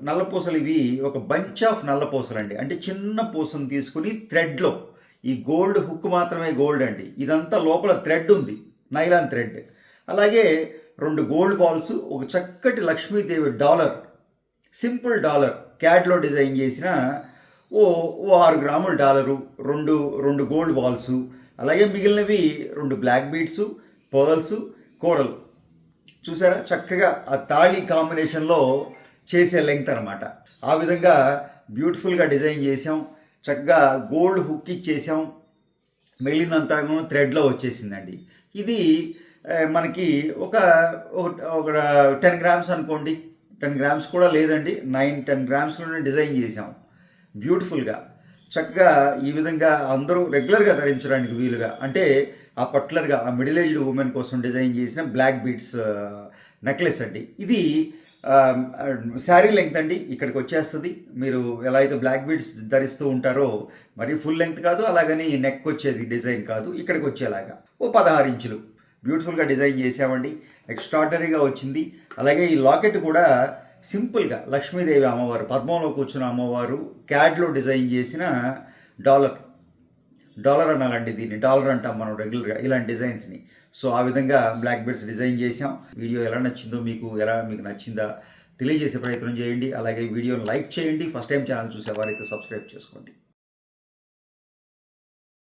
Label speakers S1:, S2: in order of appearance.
S1: నల్లపూసలు ఇవి ఒక bunch of నల్లపూసలండి. అంటే చిన్న పూసను తీసుకుని థ్రెడ్లో, ఈ గోల్డ్ హుక్ మాత్రమే గోల్డ్ అండి, ఇదంతా లోపల థ్రెడ్ ఉంది, నైలాన్ థ్రెడ్. అలాగే 2 గోల్డ్ బాల్స్, ఒక చక్కటి లక్ష్మీదేవి డాలర్, సింపుల్ డాలర్ క్యాడ్లో డిజైన్ చేసిన ఓ 6 గ్రాముల డాలరు, రెండు గోల్డ్ బాల్స్, అలాగే మిగిలినవి 2 బ్లాక్ బీడ్స్, పర్ల్స్, కోరల్. చూసారా చక్కగా ఆ తాళి కాంబినేషన్లో చేసే లెంగ్త్ అనమాట. ఆ విధంగా బ్యూటిఫుల్గా డిజైన్ చేసాం. చక్కగా గోల్డ్ హుక్ ఇచ్చేసాం, మిగిలినంతా థ్రెడ్లో వచ్చేసిందండి. ఇది మనకి ఒక 10 గ్రామ్స్ అనుకోండి, 10 గ్రామ్స్ కూడా లేదండి, 9-10 గ్రామ్స్లోనే డిజైన్ చేసాం బ్యూటిఫుల్గా. చక్కగా ఈ విధంగా అందరూ రెగ్యులర్గా ధరించడానికి వీలుగా, అంటే ఆ పర్టికులర్గా ఆ మిడిల్ ఏజ్డ్ ఉమెన్ కోసం డిజైన్ చేసిన బ్లాక్ బీడ్స్ నెక్లెస్ అండి. ఇది శారీ లెంగ్త్ అండి, ఇక్కడికి వచ్చేస్తుంది. మీరు ఎలా అయితే బ్లాక్ బీడ్స్ ధరిస్తూ ఉంటారో మరి ఫుల్ లెంగ్త్ కాదు, అలాగని నెక్ వచ్చేది డిజైన్ కాదు, ఇక్కడికి వచ్చేలాగా ఓ 16 ఇంచులు బ్యూటిఫుల్గా డిజైన్ చేసామండి. ఎక్స్ట్రాడనరీగా వచ్చింది. అలాగే ఈ లాకెట్ కూడా సింపుల్గా లక్ష్మీదేవి అమ్మవారు, పద్మంలో కూర్చున్న అమ్మవారు క్యాడ్లో డిజైన్ చేసిన డాలర్ అనాలండి, దీన్ని డాలర్ అంటాం మనం రెగ్యులర్గా ఇలాంటి డిజైన్స్ని. సో ఆ విధంగా బ్లాక్ బెడ్స్ డిజైన్ చేసాం. వీడియో ఎలా నచ్చిందో, మీకు నచ్చిందా తెలియజేసే ప్రయత్నం చేయండి. అలాగే వీడియోని లైక్ చేయండి. ఫస్ట్ టైం ఛానల్ చూసేవారైతే సబ్స్క్రైబ్ చేసుకోండి.